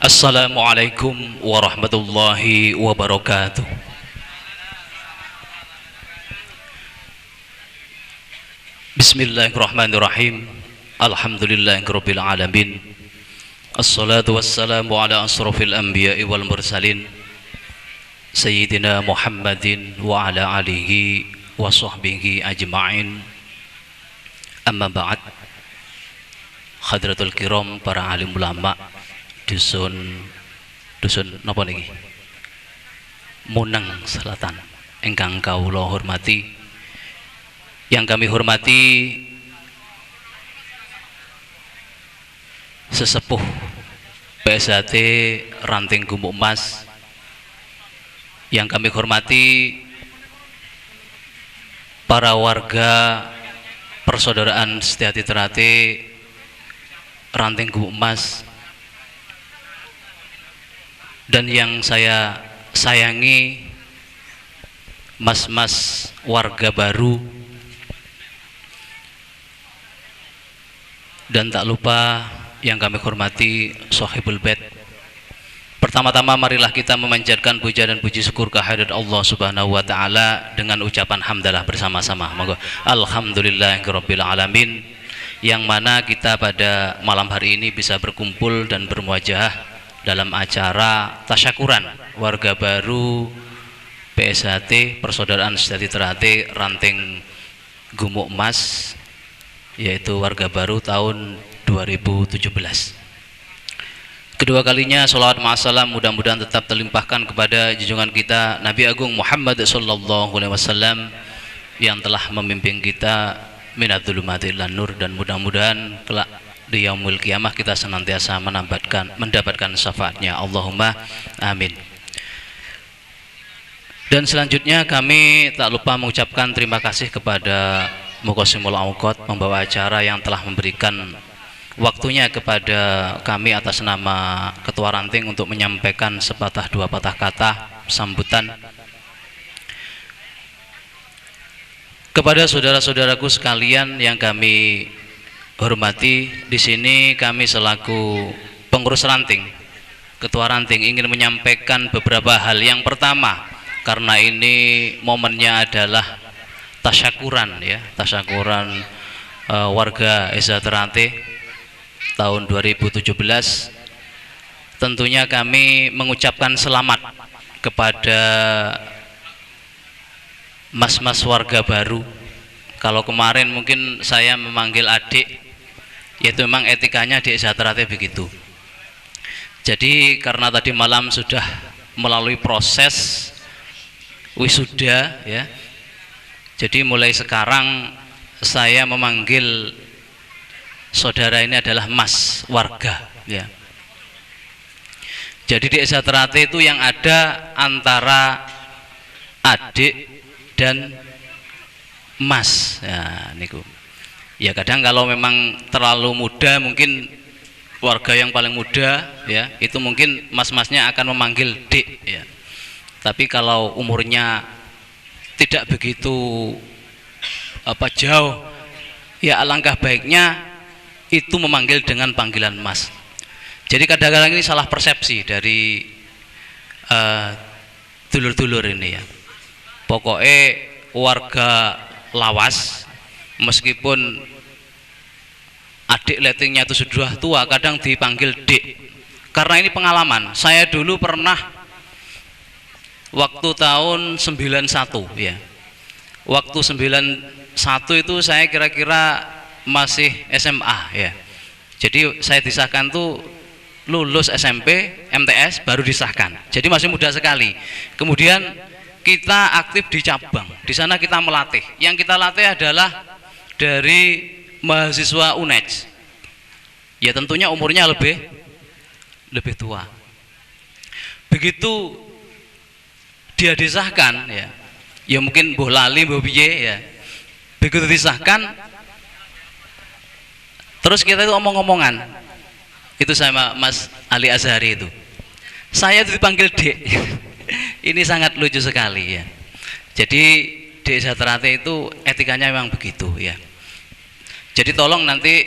Assalamualaikum warahmatullahi wabarakatuh. Bismillahirrahmanirrahim. Alhamdulillahirabbil alamin. Assalatu wassalamu ala asrofil anbiya'i wal mursalin Sayyidina Muhammadin wa ala alihi wa sahbihi ajma'in. Amma ba'd. Hadratul kiram, para alim ulama dusun napa niki? Muneng Selatan ingkang kawula hormati. Yang kami hormati sesepuh PSHT Ranting Gumuk Emas, yang kami hormati para warga persaudaraan Setiati Terate Ranting Gumuk Emas, dan yang saya sayangi mas-mas warga baru, dan tak lupa yang kami hormati Sohibul Bait. Pertama-tama marilah kita memanjatkan puja dan puji syukur kehadirat Allah Subhanahu wa taala dengan ucapan hamdalah bersama-sama. Monggo alhamdulillahirabbil alamin, yang mana kita pada malam hari ini bisa berkumpul dan bermuajah dalam acara tasyakuran warga baru PSHT Persaudaraan Setiati Terate Ranting Gumuk Emas, yaitu warga baru tahun 2017. Kedua kalinya sholawat ma'asalam mudah-mudahan tetap terlimpahkan kepada junjungan kita Nabi Agung Muhammad sallallahu alaihi wasallam yang telah memimpin kita minadzulumati ilan nur, dan mudah-mudahan kelak di yaumul qiyamah kita senantiasa mendapatkan syafaatnya. Allahumma amin. Dan selanjutnya kami tak lupa mengucapkan terima kasih kepada Muqasimul Auqat membawa acara yang telah memberikan waktunya kepada kami atas nama Ketua Ranting untuk menyampaikan sepatah dua patah kata sambutan kepada saudara-saudaraku sekalian yang kami hormati. Di sini kami selaku pengurus Ranting, Ketua Ranting, ingin menyampaikan beberapa hal. Yang pertama, karena ini momennya adalah tasyakuran, ya, tasyakuran warga Esa Terate tahun 2017. Tentunya kami mengucapkan selamat kepada mas-mas warga baru. Kalau kemarin mungkin saya memanggil adik, yaitu memang etikanya di Esa Terate begitu. Jadi karena tadi malam sudah melalui proses wisuda, ya, jadi mulai sekarang saya memanggil saudara ini adalah mas warga, ya. Jadi di Esa Terate itu yang ada antara adik dan mas, ya niku. Ya kadang kalau memang terlalu muda, mungkin warga yang paling muda, ya, itu mungkin mas-masnya akan memanggil dik, ya. Tapi kalau umurnya tidak begitu jauh, ya alangkah baiknya itu memanggil dengan panggilan mas. Jadi kadang-kadang ini salah persepsi dari dulur-dulur ini, ya. Pokoknya warga lawas meskipun adik letingnya itu sudah tua kadang dipanggil dik. Karena ini pengalaman. Saya dulu pernah waktu tahun 91, ya. Waktu 91 itu saya kira-kira masih SMA, ya. Jadi saya disahkan tuh lulus SMP, MTS baru disahkan. Jadi masih muda sekali. Kemudian kita aktif di cabang. Di sana kita melatih. Yang kita latih adalah dari mahasiswa UNEJ. Ya tentunya umurnya lebih tua. Begitu dia disahkan, ya, ya mungkin mbuh lali mbuh piye, ya. Begitu disahkan, terus kita itu omong-omongan. Itu sama Mas Ali Azhari itu. Saya itu dipanggil Dek. Ini sangat lucu sekali, ya. Jadi di Esa Terate itu etikanya memang begitu, ya. Jadi tolong nanti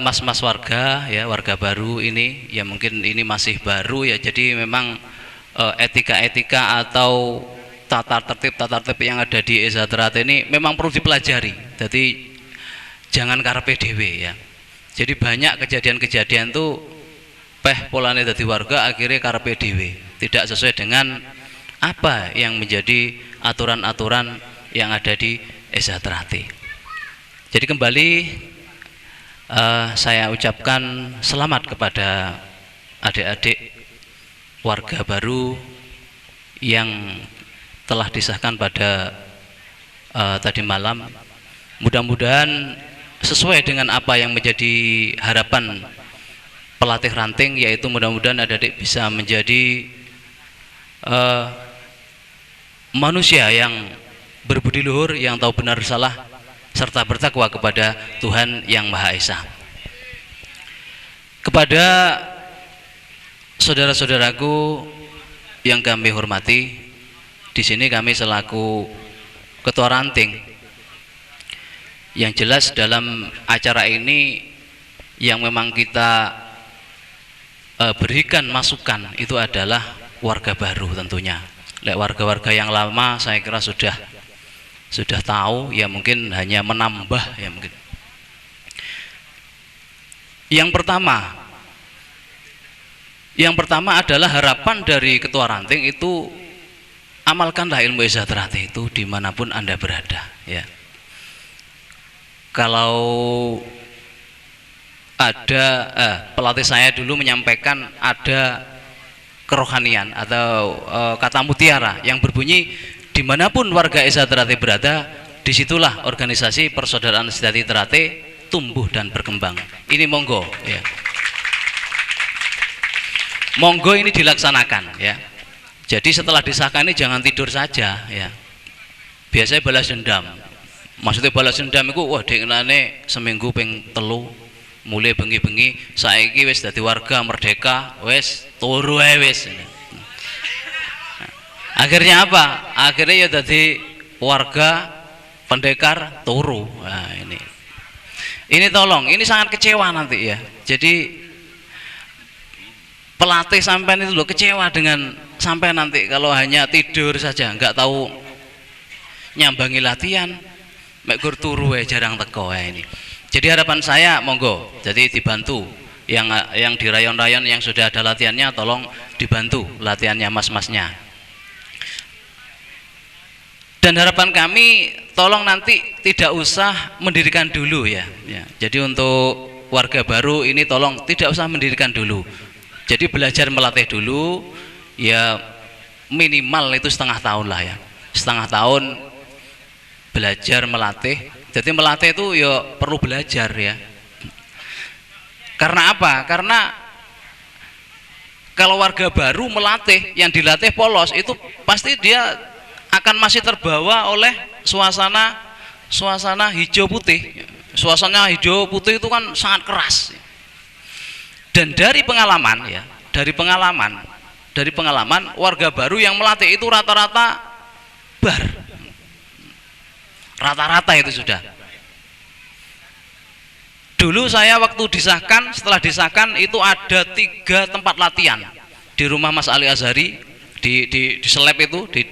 mas-mas warga ya, warga baru ini ya, mungkin ini masih baru ya, jadi memang etika-etika atau tata tertib yang ada di Eza Teratai ini memang perlu dipelajari. Jadi jangan karepe dhewe ya. Jadi banyak kejadian-kejadian tuh polane dadi warga akhirnya karepe dhewe, tidak sesuai dengan apa yang menjadi aturan-aturan yang ada di Eza Teratai. Jadi kembali saya ucapkan selamat kepada adik-adik warga baru yang telah disahkan pada tadi malam. Mudah-mudahan sesuai dengan apa yang menjadi harapan pelatih ranting, yaitu mudah-mudahan adik-adik bisa menjadi manusia yang berbudi luhur, yang tahu benar salah, serta bertakwa kepada Tuhan yang Maha Esa. Kepada saudara-saudaraku yang kami hormati, di sini kami selaku ketua ranting, yang jelas dalam acara ini yang memang kita berikan masukan itu adalah warga baru tentunya. Warga-warga yang lama saya kira sudah tahu ya, mungkin hanya menambah ya mungkin. Yang pertama adalah harapan dari ketua ranting itu, amalkanlah ilmu Eza Teratai itu dimanapun Anda berada ya. Kalau ada pelatih saya dulu menyampaikan ada kerohanian atau kata mutiara yang berbunyi, dimanapun warga Eza Teratai berada, disitulah organisasi persaudaraan sejati Teratai tumbuh dan berkembang. Ini monggo ya, monggo ini dilaksanakan ya. Jadi setelah disahkan ini jangan tidur saja ya. Biasanya balas dendam. Maksudnya balas dendam itu, wah dengenane seminggu ping 3 mulai bengi-bengi saiki wis dadi warga merdeka, wis turu ae wis. Akhirnya apa? Akhirnya ya dadi warga pendekar turu. Nah, ini tolong, ini sangat kecewa nanti ya. Jadi pelatih sampean itu loh kecewa dengan sampai nanti kalau hanya tidur saja, nggak tahu nyambangi latihan, mek gur turu jarang teko ini. Jadi harapan saya monggo, jadi dibantu yang di rayon-rayon yang sudah ada latihannya, tolong dibantu latihannya mas-masnya. Dan harapan kami tolong nanti tidak usah mendirikan dulu ya. Jadi untuk warga baru ini tolong tidak usah mendirikan dulu. Jadi belajar melatih dulu ya, minimal itu setengah tahun lah ya, setengah tahun belajar melatih. Jadi melatih itu ya perlu belajar ya. Karena apa? Karena kalau warga baru melatih, yang dilatih polos, itu pasti dia akan masih terbawa oleh suasana hijau putih. Suasana hijau putih itu kan sangat keras. Dan dari pengalaman ya, dari pengalaman warga baru yang melatih itu rata-rata bar, rata-rata itu sudah. Dulu saya waktu disahkan, setelah disahkan itu ada 3 tempat latihan di rumah Mas Ali Azhari, di Selep itu, di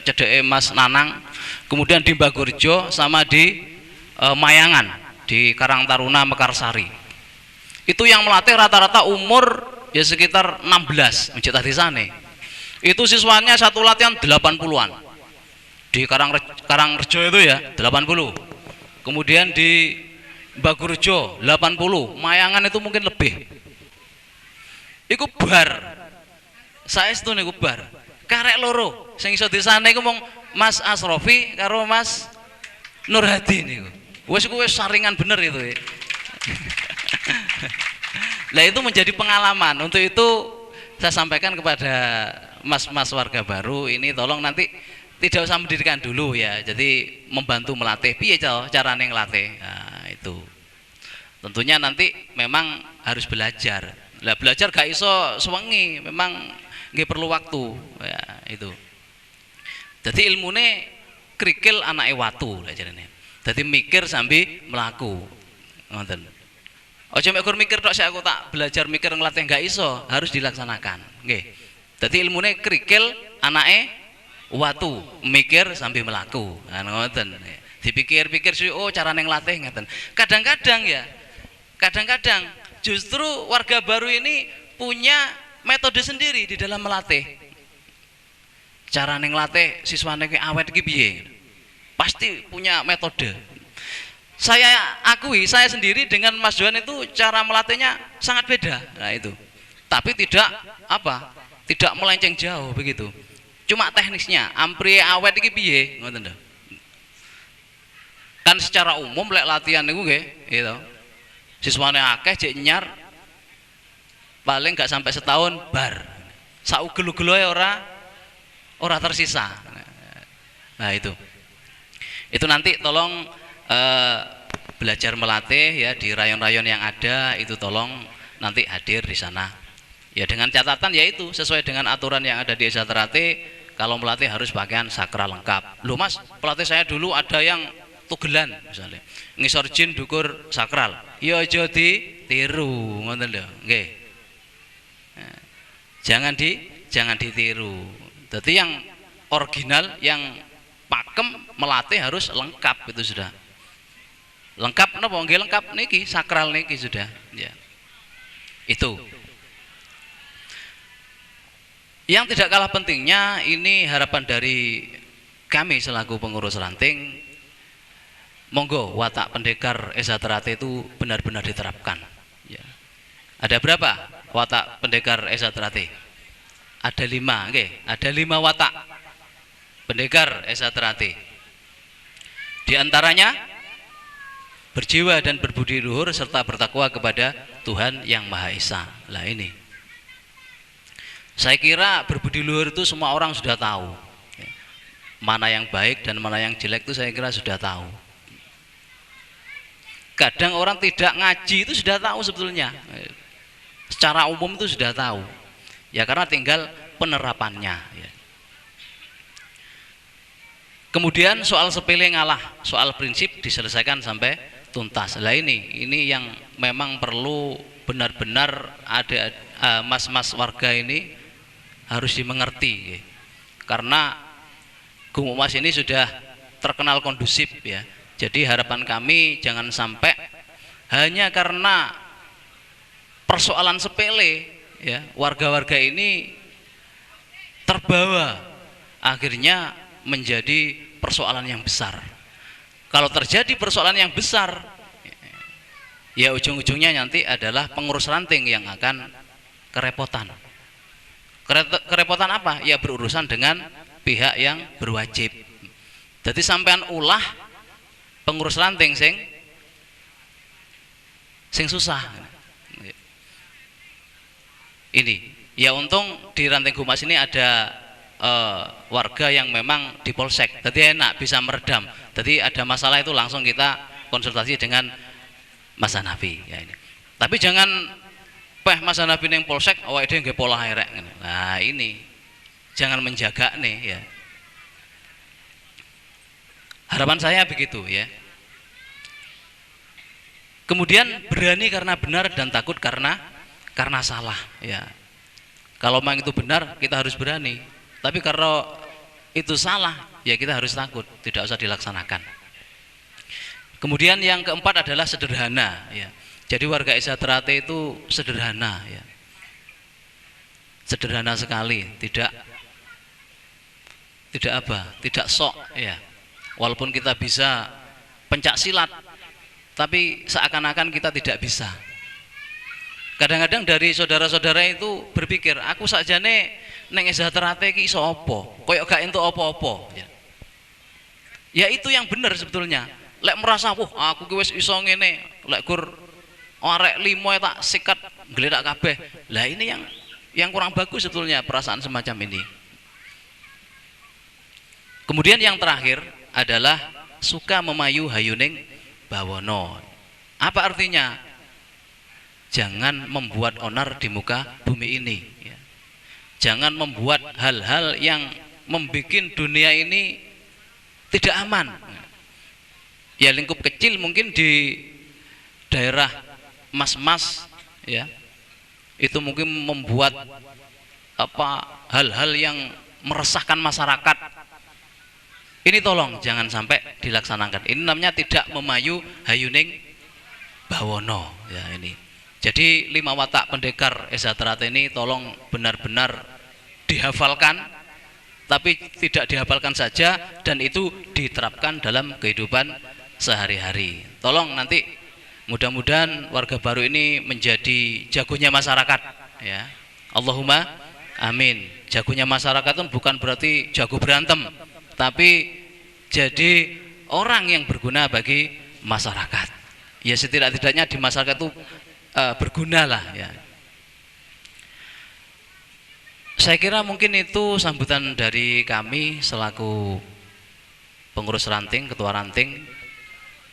Cedeke Mas Nanang, kemudian di Bagurjo sama di Mayangan di Karang Taruna Mekarsari. Itu yang melatih rata-rata umur ya sekitar 16 mencetak di sana. Itu siswanya satu latihan 80-an. Di Karangrejo itu ya 80. Kemudian di Bagurjo 80, Mayangan itu mungkin lebih. Iku bar. Saya itu niku bar. Karek loro. Sing iso di sana iku mung Mas Asrofi karo Mas Nurhadi niku. Wis saringan bener itu ya. Nah itu menjadi pengalaman. Untuk itu saya sampaikan kepada mas-mas warga baru ini, tolong nanti tidak usah mendirikan dulu ya. Jadi membantu melatih. Piye carane ngelatih? Nah, itu tentunya nanti memang harus belajar. Lah belajar gak iso sewengi, memang nggih perlu waktu ya itu. Jadi ilmune krikil anake watu lah jarene. Jadi mikir sambil melaku. Ngoten. Ojo mek mikir tok sik aku tak belajar mikir nglatih enggak iso, harus dilaksanakan. Nggih. Dadi ilmune krikil anake watu, mikir sambil melaku. Nah, ngoten. Dipikir-pikir sih oh carane nglatih ngeten. Kadang-kadang ya, kadang-kadang justru warga baru ini punya metode sendiri di dalam melatih. Carane nglatih siswane ki awet iki piye? Pasti punya metode. Saya akui, saya sendiri dengan Mas Johan itu cara melatihnya sangat beda. Nah itu. Tapi tidak apa? Tidak melenceng jauh begitu. Cuma teknisnya, ampri awet iki piye? Ngoten lho. Kan secara umum lek latihan niku nggih, gitu. Siswane akeh jek nyar paling nggak sampai setahun bar. Saugel-ugel ora tersisa. Nah itu. Itu nanti tolong belajar melatih ya di rayon-rayon yang ada itu tolong nanti hadir di sana ya dengan catatan yaitu sesuai dengan aturan yang ada di Esaterate kalau melatih harus pakaian sakral lengkap. Loh Mas, pelatih saya dulu ada yang tugelan misalnya ngisor jin dukur sakral ya aja ditiru ngoten lho nggih. Jangan ditiru. Jadi yang original yang pakem melatih harus lengkap itu sudah. Lengkap napa nggih lengkap niki sakral niki sudah ya. Itu. Yang tidak kalah pentingnya ini harapan dari kami selaku pengurus ranting monggo watak pendekar Esaterate itu benar-benar diterapkan ya. Ada berapa watak pendekar Esaterate? Ada 5 nggih, ada 5 watak pendekar Esaterate. Di antaranya berjiwa dan berbudi luhur serta bertakwa kepada Tuhan yang Maha Esa. Lah ini. Saya kira berbudi luhur itu semua orang sudah tahu. Mana yang baik dan mana yang jelek itu saya kira sudah tahu. Kadang orang tidak ngaji itu sudah tahu sebetulnya. Secara umum itu sudah tahu. Ya karena tinggal penerapannya ya. Kemudian soal sepele ngalah, soal prinsip diselesaikan sampai tuntas. Lah ini yang memang perlu benar-benar ada mas-mas warga ini harus dimengerti karena Gunung Mas ini sudah terkenal kondusif ya. Jadi harapan kami jangan sampai hanya karena persoalan sepele ya warga-warga ini terbawa akhirnya menjadi persoalan yang besar. Kalau terjadi persoalan yang besar, ya ujung-ujungnya nanti adalah pengurus ranting yang akan kerepotan. Kerepotan apa? Ya berurusan dengan pihak yang berwajib. Jadi sampean ulah pengurus ranting sing susah. Ini, ya untung di Ranting Gumas ini ada warga yang memang di polsek, jadi enak bisa meredam. Jadi ada masalah itu langsung kita konsultasi dengan Mas Hanafi ya ini. Tapi jangan Mas Hanafi neng polsek awake dhewe nggih pola erek. Nah ini jangan menjaga nih ya. Harapan saya begitu ya. Kemudian berani karena benar dan takut karena salah ya. Kalau memang itu benar kita harus berani. Tapi kalau itu salah, ya kita harus takut, tidak usah dilaksanakan. Kemudian yang keempat adalah sederhana. Ya. Jadi warga Esaterate itu sederhana, ya. Sederhana sekali, tidak sok, ya. Walaupun kita bisa pencak silat, tapi seakan-akan kita tidak bisa. Kadang-kadang dari saudara-saudara itu berpikir, aku sakjane neng Esaterate iki iso apa? Koyok gak entuk apa-apa. Ya itu yang benar sebetulnya. Lek merasa, wah aku ki wis iso ngene, lek gur arek 5 tak sikat gledak kabeh. Lah ini yang kurang bagus sebetulnya perasaan semacam ini. Kemudian yang terakhir adalah suka memayu hayuning bawono. Apa artinya? Jangan membuat onar di muka bumi ini ya. Jangan membuat hal-hal yang membuat dunia ini tidak aman. Ya lingkup kecil mungkin di daerah mas-mas ya, itu mungkin membuat hal-hal yang meresahkan masyarakat. Ini tolong jangan sampai dilaksanakan. Ini namanya tidak memayu hayuning bawono ya ini. Jadi 5 watak pendekar Esatrat ini tolong benar-benar dihafalkan, tapi tidak dihafalkan saja dan itu diterapkan dalam kehidupan sehari-hari. Tolong nanti mudah-mudahan warga baru ini menjadi jagonya masyarakat ya. Allahumma amin. Jagonya masyarakat itu bukan berarti jago berantem, tapi jadi orang yang berguna bagi masyarakat. Ya setidak-tidaknya di masyarakat itu berguna lah ya. Saya kira mungkin itu sambutan dari kami selaku pengurus ranting, ketua ranting.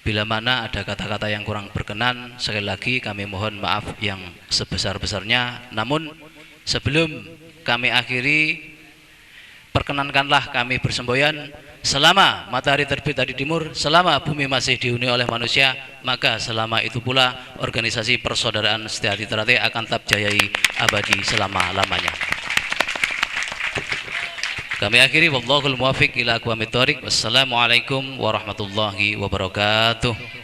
Bila mana ada kata-kata yang kurang berkenan, sekali lagi kami mohon maaf yang sebesar-besarnya. Namun sebelum kami akhiri, perkenankanlah kami bersemboyan. Selama matahari terbit dari timur, selama bumi masih dihuni oleh manusia, maka selama itu pula organisasi persaudaraan Setia Hati Ternate akan tetap jayai abadi selama-lamanya. Kami akhiri, wallahul muwaffiq ila aqwamit thoriq. Wassalamualaikum warahmatullahi wabarakatuh.